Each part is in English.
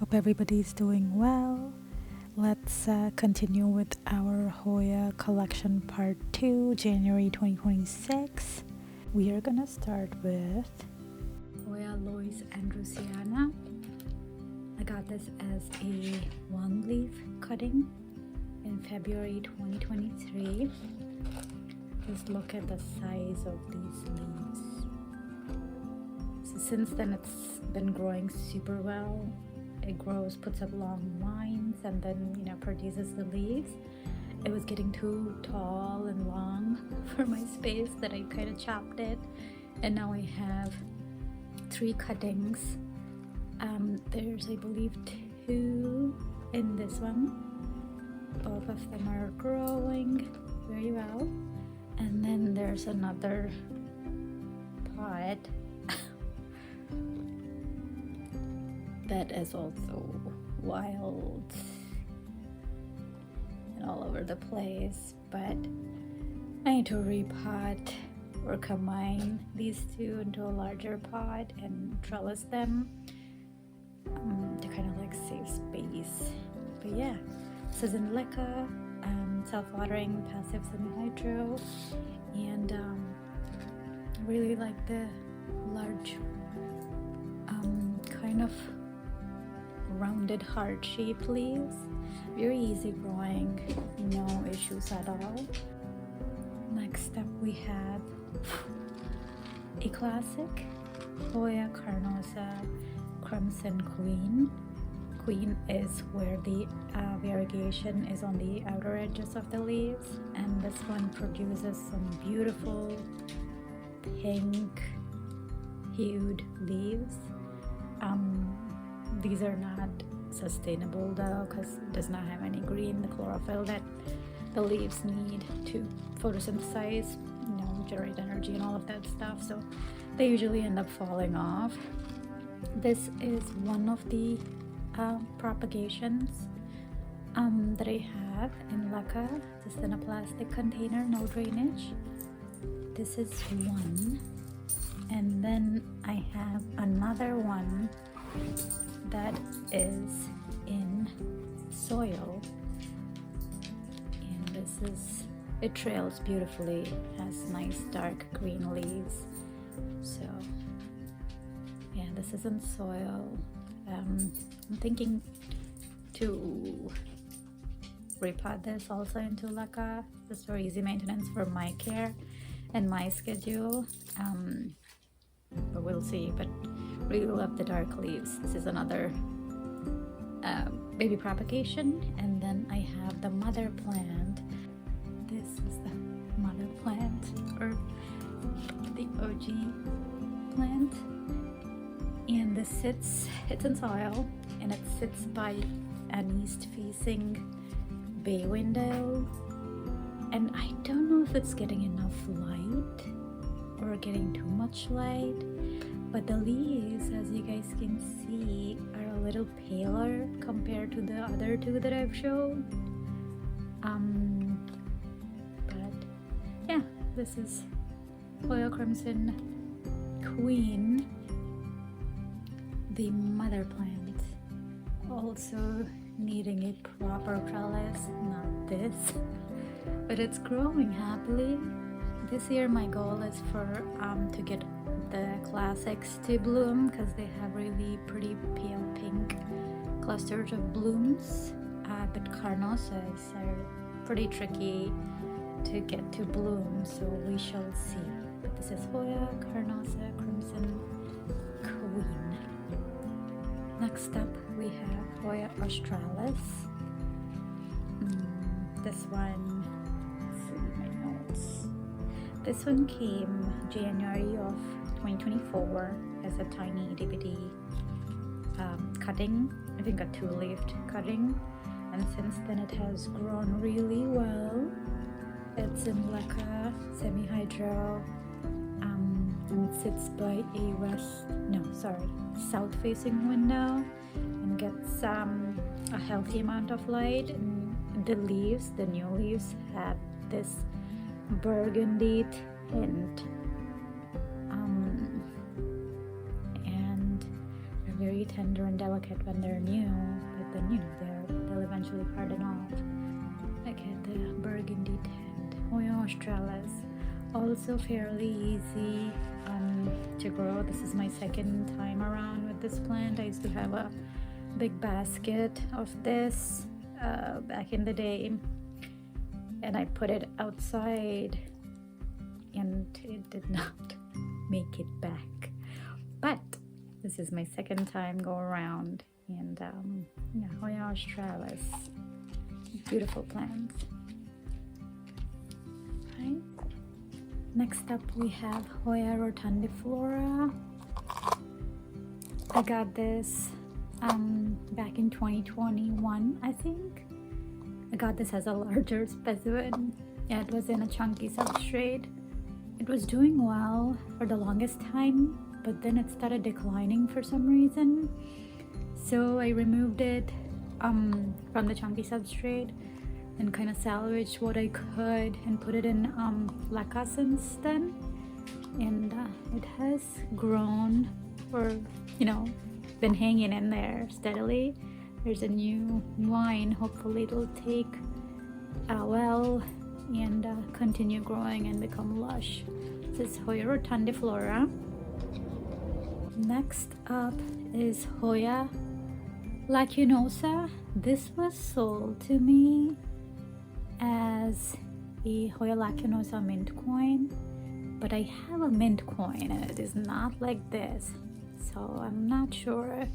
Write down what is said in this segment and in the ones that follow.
Hope everybody's doing well. Let's continue with our Hoya collection part 2, January 2026. We are gonna start with Hoya Lo and Ratusa. I got this as a one leaf cutting in February 2023. Just look at the size of these leaves. So since then it's been growing super well. It grows, puts up long vines, and then produces the leaves. It was getting too tall and long for my space that I kind of chopped it, and now I have 3 cuttings. There's, I believe, 2 in this one. Both of them are growing very well, and then there's another pot that is also wild and all over the place, but I need to repot or combine these 2 into a larger pot and trellis them to kind of like save space. But yeah, this is in Leca, self-watering, passive semi-hydro, and I really like the large kind of rounded heart-shaped leaves. Very easy growing, no issues at all. Next up we have a classic Hoya Carnosa Crimson Queen. Queen is where the variegation is on the outer edges of the leaves, and this one produces some beautiful pink hued leaves. These are not sustainable though, because it does not have any green, the chlorophyll that the leaves need to photosynthesize, generate energy and all of that stuff, so they usually end up falling off. This is one of the propagations that I have in Leca, just in a plastic container, no drainage. This is one, and then I have another one that is in soil, and it trails beautifully, has nice dark green leaves. So yeah, this is in soil. I'm thinking to repot this also into Leca, just for easy maintenance for my care and my schedule, but we'll see. But really love the dark leaves. This is another baby propagation, and then I have the mother plant. This is the mother plant, or the OG plant, and it's in soil, and it sits by an east-facing bay window, and I don't know if it's getting enough light or getting too much light, but the leaves, as you guys can see, are a little paler compared to the other 2 that I've shown. But yeah, this is Hoya Crimson Queen, the mother plant, also needing a proper trellis, not this, but it's growing happily. This year my goal is for to get the classics to bloom, because they have really pretty pale pink clusters of blooms, but Carnosas are pretty tricky to get to bloom, so we shall see. But this is Hoya Carnosa Crimson Queen. Next up we have Hoya Australis. This one, let's see my notes. This one came January of 2024 as a tiny itty bitty cutting, I think a 2-leafed cutting, and since then it has grown really well. It's in Leca, semi-hydro, and it sits by a south-facing window and gets a healthy amount of light. And the leaves, the new leaves, have this burgundy tint, and are very very tender and delicate when they're new, but then they'll eventually harden off. Look at the burgundy tint. Hoya Australis, also fairly easy to grow. This is my second time around with this plant. I used to have a big basket of this back in the day, and I put it outside and it did not make it back, but this is my second time go around. And yeah, Hoya Australis, beautiful plants. Right. Next up we have Hoya Rotundiflora. I got this back in 2021, I think. I got this as a larger specimen. Yeah, it was in a chunky substrate. It was doing well for the longest time, but then it started declining for some reason. So I removed it from the chunky substrate and kind of salvaged what I could and put it in leca since then. And it has grown, or been hanging in there steadily. There's a new vine. Hopefully it'll take well and continue growing and become lush. This is Hoya Rotundiflora. Next up is Hoya Lacunosa. This was sold to me as a Hoya Lacunosa mint coin, but I have a mint coin and it is not like this, so I'm not sure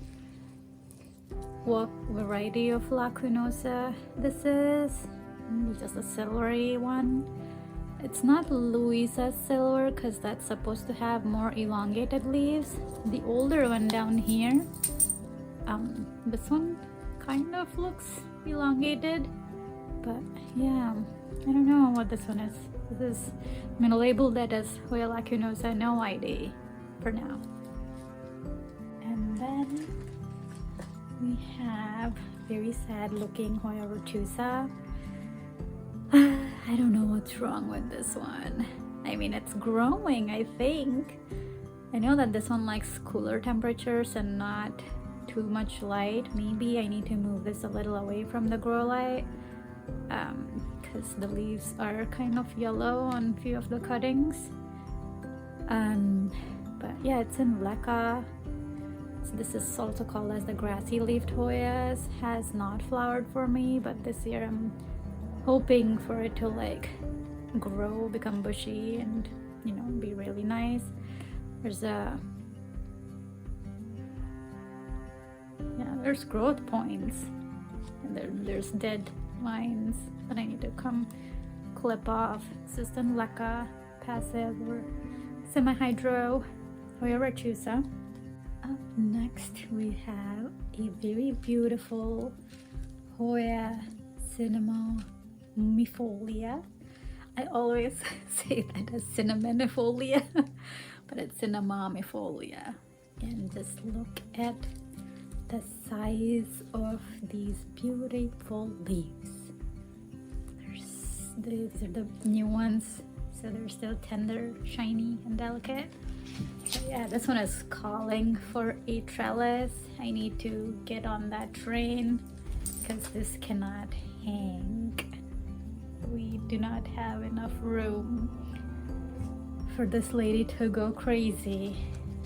what variety of Lacunosa this is. Maybe just a silvery one. It's not Louisa silver because that's supposed to have more elongated leaves. The older one down here, this one kind of looks elongated, but yeah, I don't know what this one is. This is, I'm gonna label that as Hoya Lacunosa, no ID for now. And then we have very sad looking Hoya Ratusa. I don't know what's wrong with this one. I mean, it's growing, I think. I know that this one likes cooler temperatures and not too much light. Maybe I need to move this a little away from the grow light because the leaves are kind of yellow on a few of the cuttings. But yeah, it's in leca. So this is also called as the grassy leafed Hoyas. Has not flowered for me, but this year I'm hoping for it to like grow, become bushy, and be really nice. There's growth points, and there's dead lines that I need to come clip off. It's just in leca, passive or semi-hydro Hoya Ratusa. Up next we have a very beautiful Hoya cinnamonifolia. I always say that as cinnamonifolia, but it's cinnamonifolia. And just look at the size of these beautiful leaves. These are the new ones, so they're still tender, shiny, and delicate. So yeah, this one is calling for a trellis. I need to get on that train because this cannot hang. We do not have enough room for this lady to go crazy.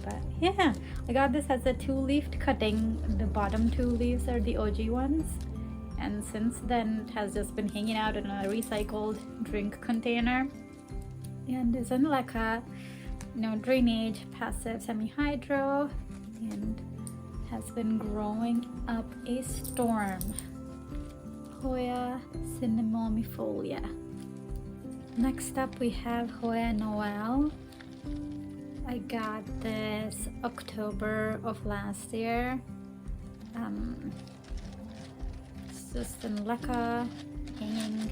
But yeah, I got this as a 2-leafed cutting. The bottom 2 leaves are the OG ones, and since then it has just been hanging out in a recycled drink container. And it's in leca, drainage, passive, semi-hydro, and has been growing up a storm. Hoya cinnamonifolia. Next up we have Hoya Noel. I got this October of last year. It's just in leca, hanging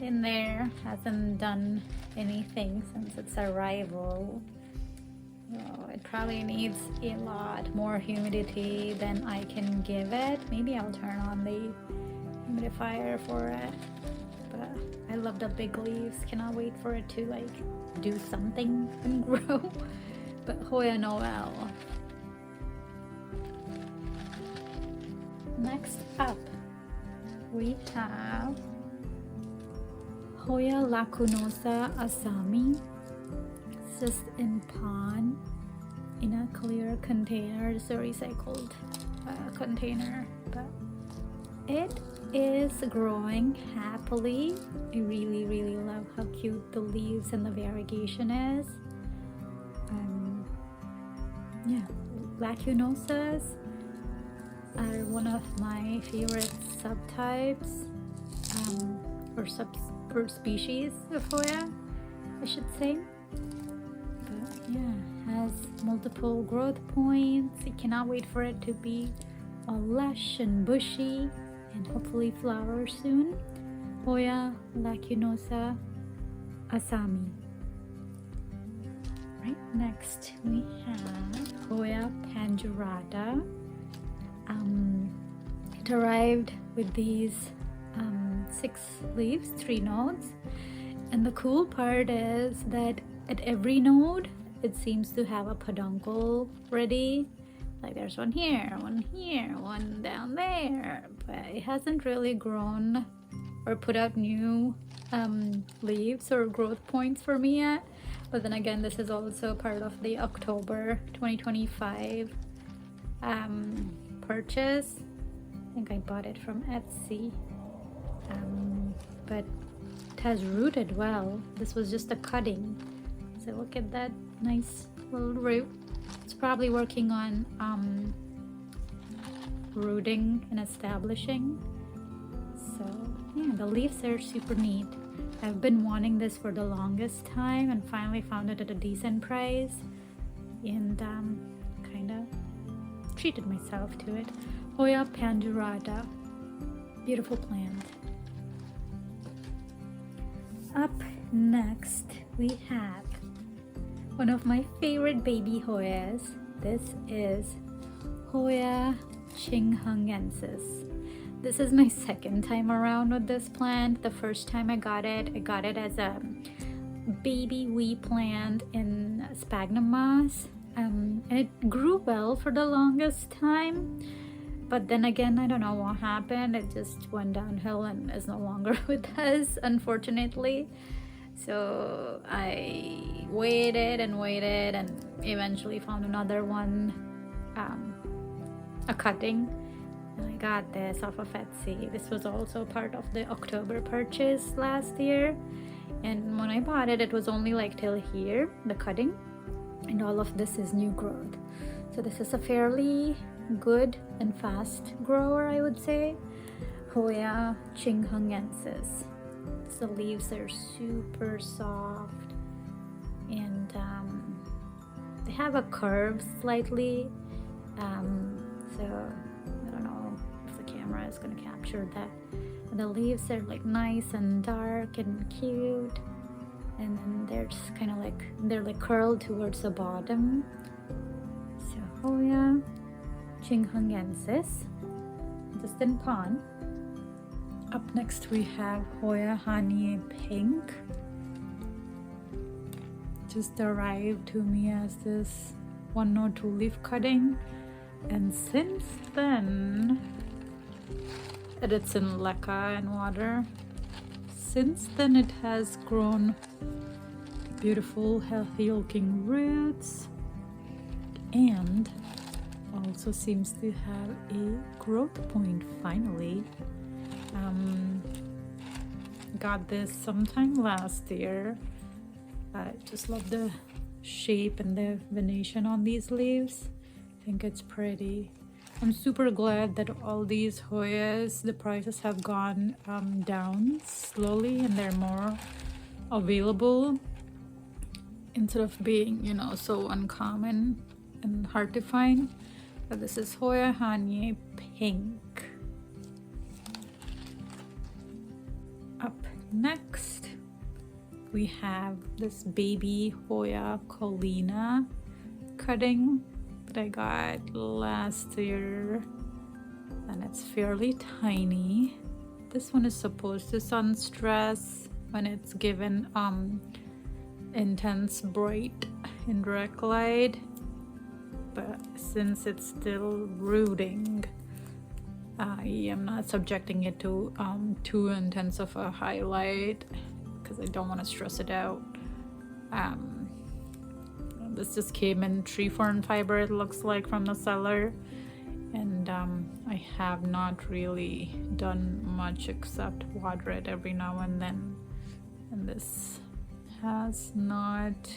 in there. Hasn't done anything since its arrival. So it probably needs a lot more humidity than I can give it. Maybe I'll turn on the humidifier for it. But I love the big leaves. Cannot wait for it to do something and grow. But Hoya Noel. Next up, we have Hoya Lacunosa Asami. It's just in pond in a clear container. It's a recycled container, but it is growing happily. I really love how cute the leaves and the variegation is. Yeah, Lacunosas are one of my favorite subtypes or species of Hoya, I should say. But yeah, has multiple growth points. I cannot wait for it to be all lush and bushy and hopefully flower soon. Hoya Lacunosa Asami. Right, next we have Hoya Pangerata. It arrived with these 6 leaves, 3 nodes, and the cool part is that at every node it seems to have a peduncle ready. Like there's one here, one down there, but it hasn't really grown or put out new leaves or growth points for me yet. But then again, this is also part of the October 2025 purchase. I think I bought it from Etsy, but it has rooted well. This was just a cutting, so look at that nice little root. It's probably working on rooting and establishing. So yeah, the leaves are super neat. I've been wanting this for the longest time and finally found it at a decent price, and kind of treated myself to it. Hoya Pangerata, beautiful plant. Up next we have one of my favorite baby Hoyas. This is Hoya Hungensis. This is my second time around with this plant. The first time I got it as a baby wee plant in sphagnum moss, and it grew well for the longest time. But then again, I don't know what happened. It just went downhill and is no longer with us, unfortunately. So I waited and eventually found another one, a cutting. And I got this off of Etsy. This was also part of the October purchase last year. And when I bought it, it was only like till here, the cutting. And all of this is new growth. So this is a fairly good and fast grower, I would say. Hoya Hungensis. The leaves are super soft, and they have a curve slightly, so I don't know if the camera is going to capture that. The leaves are like nice and dark and cute, and then they're just kind of like they're curled towards the bottom. So Hoya Hungensis, just in pond. Up next we have Hoya Hanhiae Pink. Just arrived to me as this 1 or 2 leaf cutting, and since then it's in leca and water. Since then it has grown beautiful healthy looking roots, and also seems to have a growth point finally. Got this sometime last year. I just love the shape and the venation on these leaves. I think it's pretty. I'm super glad that all these Hoyas, the prices have gone down slowly and they're more available instead of being, so uncommon and hard to find. But this is Hoya Hanhiae Pink. Up next we have this baby Hoya Kolina cutting that I got last year, and it's fairly tiny. This one is supposed to sun stress when it's given intense bright indirect light, but since it's still rooting, I am not subjecting it to too intense of a highlight because I don't want to stress it out. This just came in tree fern fiber, it looks like, from the seller, and I have not really done much except water it every now and then, and this has not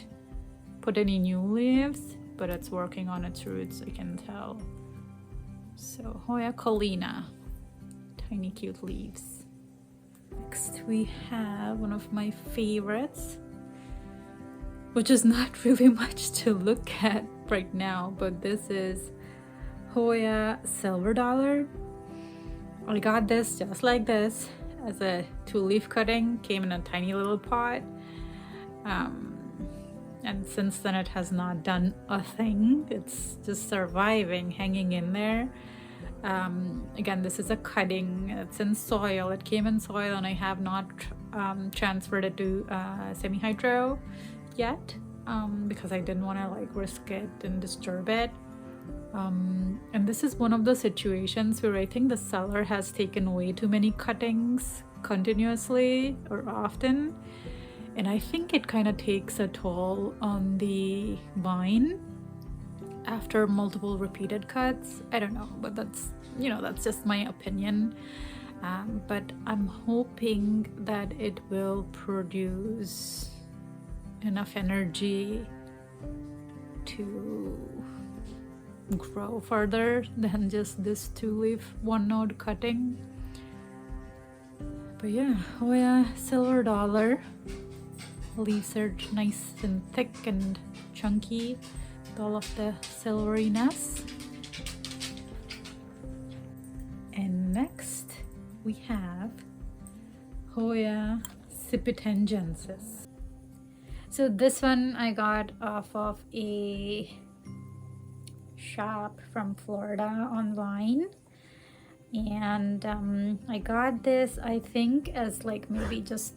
put any new leaves, but it's working on its roots, I can tell. So Hoya Kolina, tiny cute leaves. Next we have one of my favorites, which is not really much to look at right now, but this is Hoya Silver Dollar. I got this just like this as a 2-leaf cutting, came in a tiny little pot, and since then it has not done a thing. It's just surviving, hanging in there. Again, this is a cutting, it's in soil, it came in soil, and I have not transferred it to semi-hydro yet, because I didn't want to like risk it and disturb it. And this is one of the situations where I think the seller has taken way too many cuttings continuously or often, and I think it kind of takes a toll on the vine after multiple repeated cuts. I don't know, but that's, you know, that's just my opinion. But I'm hoping that it will produce enough energy to grow further than just this 2-leaf 1-node cutting. But yeah, Hoya Silver Dollar. Leaves are nice and thick and chunky with all of the silveriness. And next we have Hoya Cypitenences. So this one I got off of a shop from Florida online, and I got this, I think, as like maybe just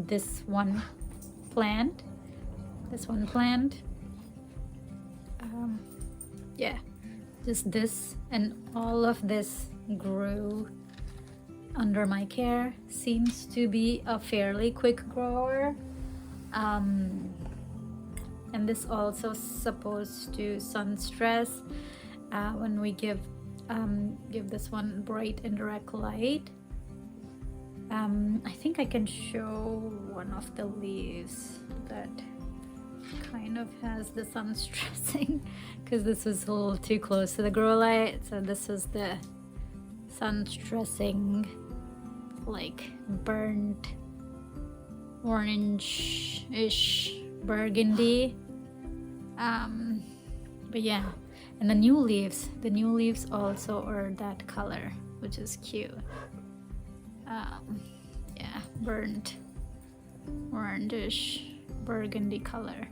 this one plant, yeah, just this, and all of this grew under my care. Seems to be a fairly quick grower, and this also supposed to sun stress when we give this one bright and direct light. I think I can show one of the leaves that kind of has the sun stressing, because this was a little too close to the grow light. So this is the sun stressing, like burnt orange-ish burgundy. But yeah, and the new leaves also are that color, which is cute. Yeah, burnt orange-ish burgundy color.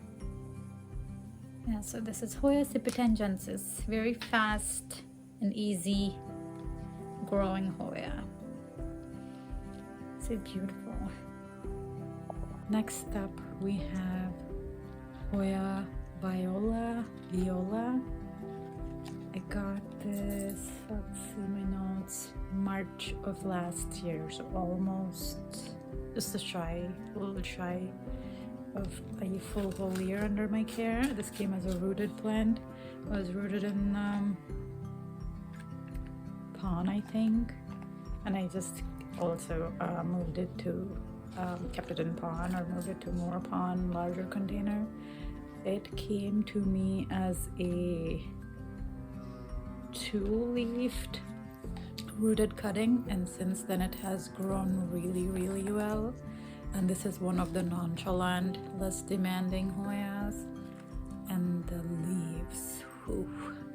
Yeah, so this is Hoya Cypitenences, very fast and easy growing Hoya. So beautiful. Next up we have Hoya Viola. I got this, let's see my notes, March of last year, so almost just a little shy of a full whole year under my care. This came as a rooted plant. It was rooted in pond, I think, and I just also moved it to kept it in pond, or moved it to more pond, larger container. It came to me as a 2-leafed rooted cutting, and since then it has grown really well. And this is one of the nonchalant, less demanding Hoyas. And the leaves, whew,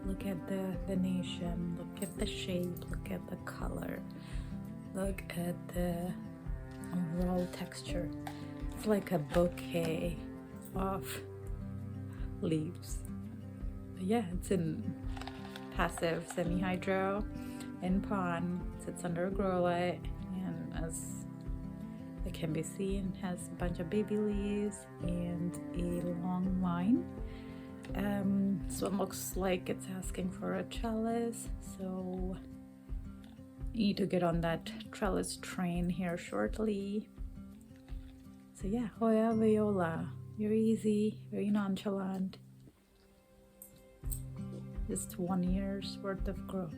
look at the venation, look at the shape, look at the color, look at the overall texture. It's like a bouquet of leaves. But yeah, it's in passive semi-hydro in pond, sits under a grow light, and as it can be seen, has a bunch of baby leaves and a long vine. So it looks like it's asking for a chalice, so need to get on that trellis train here shortly. So yeah, Hoya Viola, very easy, very nonchalant. Just 1 year's worth of growth.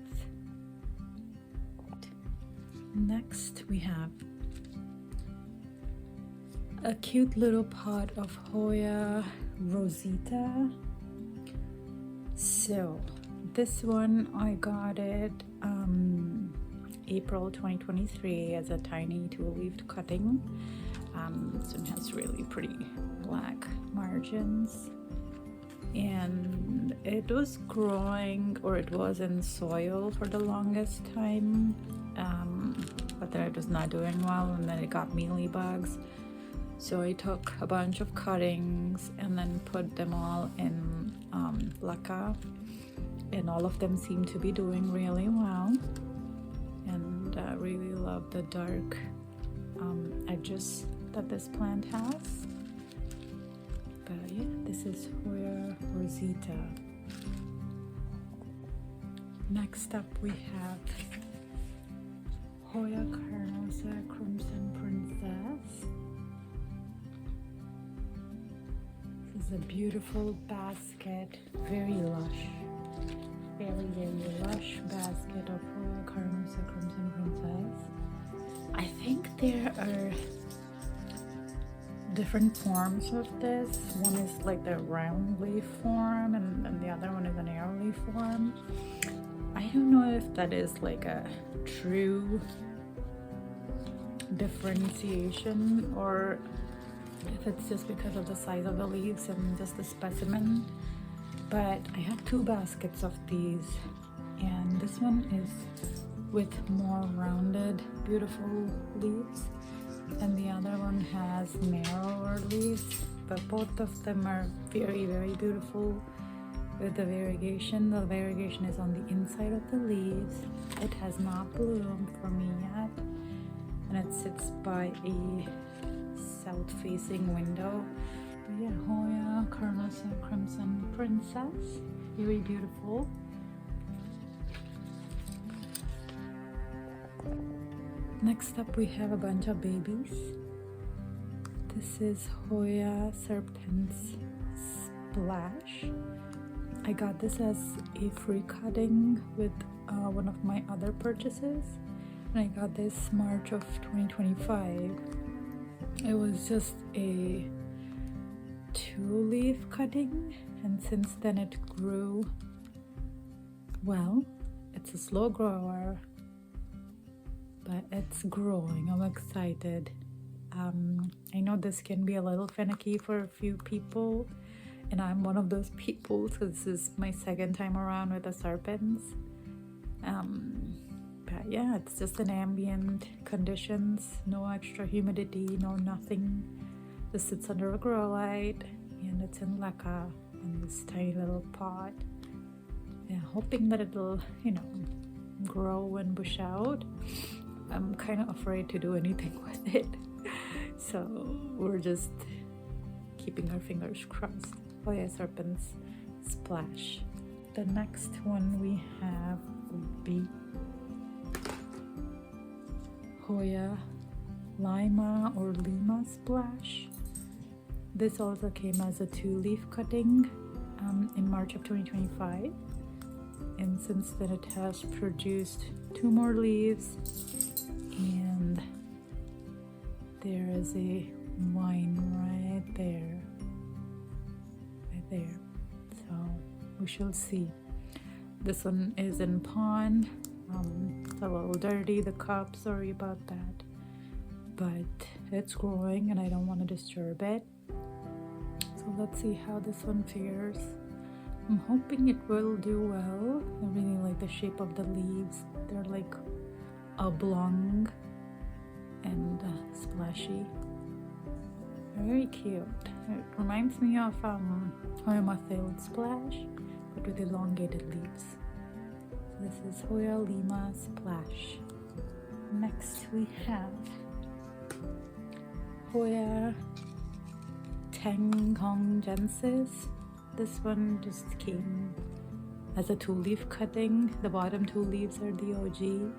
Next we have a cute little pot of Hoya Rosita. So this one I got it April 2023 as a tiny 2-leafed cutting. This one has really pretty black margins, and it was growing, or it was in soil for the longest time, but then it was not doing well, and then it got mealy bugs. So I took a bunch of cuttings and then put them all in laca, and all of them seem to be doing really well, and really love the dark edges that this plant has. But yeah, this is Hoya Rosita. Next up we have Hoya Carnosa Crimson Princess. This is a beautiful basket, very lush, very lush basket of Hoya Carnosa Crimson Princess. I think there are different forms of this. One is like the round leaf form, and the other one is an arrow leaf form. I don't know if that is like a true differentiation, or if it's just because of the size of the leaves and just the specimen. But I have 2 baskets of these, and this one is with more rounded, beautiful leaves, and the other one has narrower leaves, but both of them are very beautiful with the variegation. The variegation is on the inside of the leaves. It has not bloomed for me yet, and it sits by a south-facing window. But yeah, Hoya Carnosa Crimson Princess, very beautiful. Next up we have a bunch of babies. This is Hoya Serpent's Splash. I got this as a free cutting with one of my other purchases, and I got this March of 2025. It was just a 2-leaf cutting, and since then it grew well. It's a slow grower, but it's growing. I'm excited. I know this can be a little finicky for a few people, and I'm one of those people, so this is my 2nd time around with the Serpents. But yeah, it's just in ambient conditions, no extra humidity, no nothing. This sits under a grow light, and it's in laca in this tiny little pot. Yeah, hoping that it'll, grow and bush out. I'm kind of afraid to do anything with it, so we're just keeping our fingers crossed. Hoya Serpent's Splash. The next one we have would be Hoya Lima or Lima Splash. This also came as a 2-leaf cutting in March of 2025, and since then it has produced 2 more leaves, and there is a vine right there, so we shall see. This one is in pond. It's a little dirty, the cup, sorry about that, but it's growing and I don't want to disturb it. So let's see how this one fares. I'm hoping it will do well. I really like the shape of the leaves. They're like oblong and splashy. Very cute. It reminds me of Hoya Splash, but with elongated leaves. So this is Hoya Lima Splash. Next we have Hoya Tang Hungensis. This one just came as a 2-leaf cutting. The bottom 2 leaves are the OG,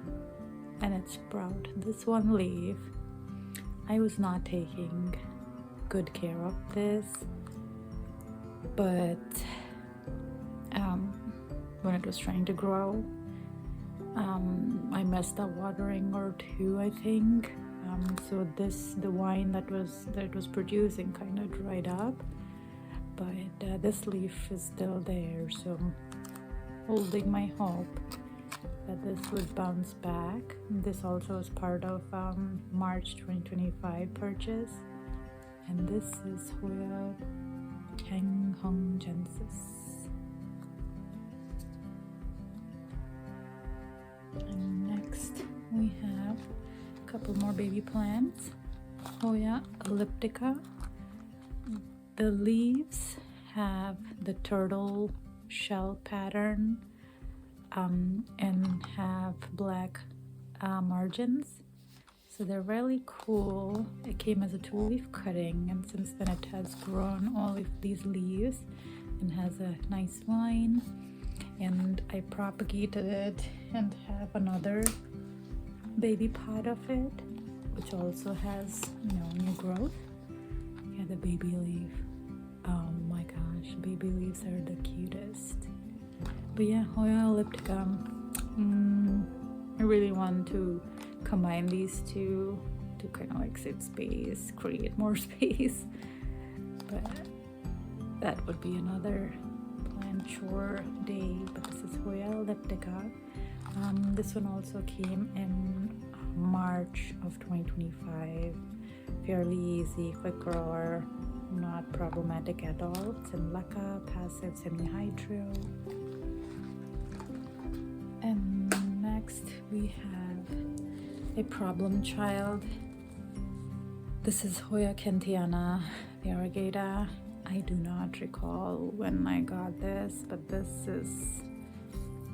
and it sprouted this one leaf. I was not taking good care of this, but when it was trying to grow, I messed up watering or two, I think. So the wine that it was producing kind of dried up, but this leaf is still there, so I'm holding my hope that this would bounce back. This also is part of March 2025 purchase, and this is Hoya Tang Hungensis. And next we have a couple more baby plants. Hoya Elliptica. The leaves have the turtle shell pattern and have black margins, so they're really cool. It came as a 2-leaf cutting, and since then it has grown all of these leaves and has a nice vine, and I propagated it and have another baby pot of it which also has, you know, new growth. Yeah, the baby leaf, oh my gosh, baby leaves are the cutest. But yeah, Hoya Elliptica, I really want to combine these two to kind of like save space, create more space, but that would be another plant chore day. But this is Hoya Elliptica. This one also came in March of 2025. Fairly easy, quick grower, not problematic at all. It's in Leca, passive semi-hydro. And next we have a problem child. This is Hoya Kentana, Variegated. I do not recall when I got this, but this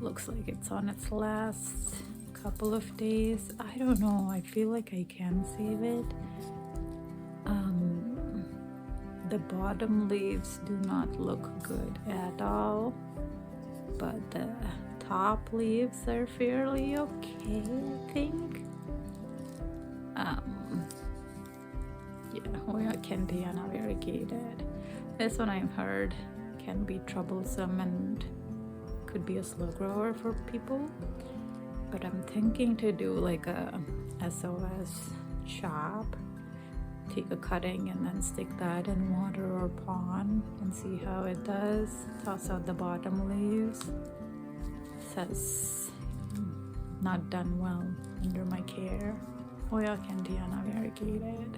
looks like it's on its last couple of days. I don't know, I feel like I can save it. The bottom leaves do not look good at all, but the top leaves are fairly okay, I think. Yeah, Hoya Kentana Variegated. This one I've heard can be troublesome and could be a slow grower for people, but I'm thinking to do like a SOS chop, take a cutting and then stick that in water or pond and see how it does. Toss out the bottom leaves. It says not done well under my care. Hoya Kentana Variegated.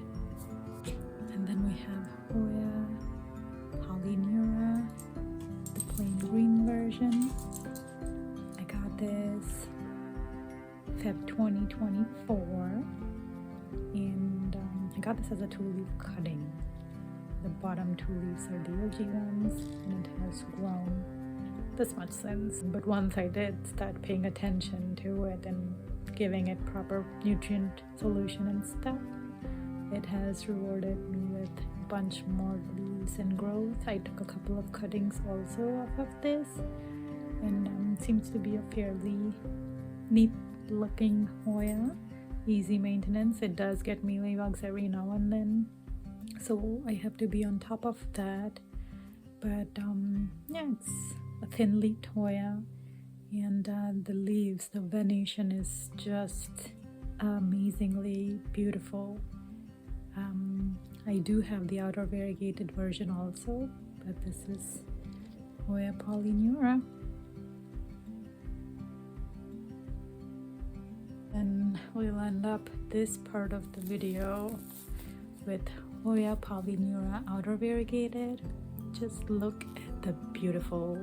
And then we have Hoya Polyura, the plain green version. I got this Feb 2024, and I got this as a 2-leaf cutting. The bottom 2 leaves are the OG ones, and it has grown this much since. But once I did start paying attention to it and giving it proper nutrient solution and stuff, it has rewarded me with a bunch more leaves and growth. I took a couple of cuttings also off of this, and seems to be a fairly neat looking Hoya. Easy maintenance. It does get mealybugs every now and then, so I have to be on top of that. But yeah, it's a thin leafed Hoya, and the leaves, the venation is just amazingly beautiful. I do have the outer variegated version also, but this is Hoya Polyura. And we'll end up this part of the video with Hoya Polyura outer variegated. Just look at the beautiful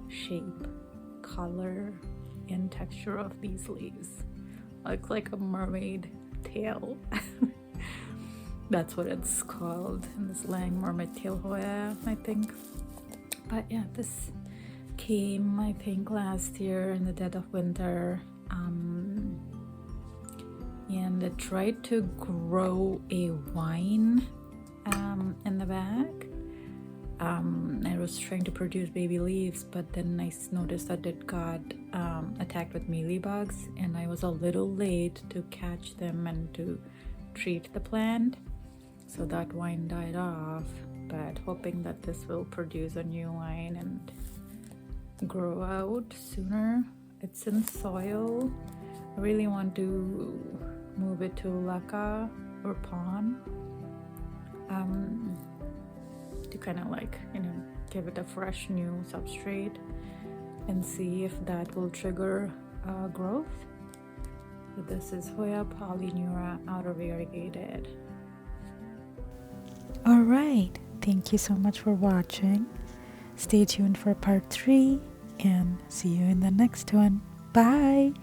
shape, color, and texture of these leaves. Looks like a mermaid tail. That's what it's called in the slang, mermaid tail Hoya, I think. But yeah, this came, I think, last year in the dead of winter. And it tried to grow a vine in the back, I was trying to produce baby leaves, but then I noticed that it got attacked with mealybugs, and I was a little late to catch them and to treat the plant, so that vine died off. But hoping that this will produce a new vine and grow out sooner. It's in soil. I really want to move it to laka or pond, to kind of like, give it a fresh new substrate and see if that will trigger growth. So this is Hoya Polyura out of Variegated. Alright, thank you so much for watching. Stay tuned for part 3 and see you in the next one. Bye!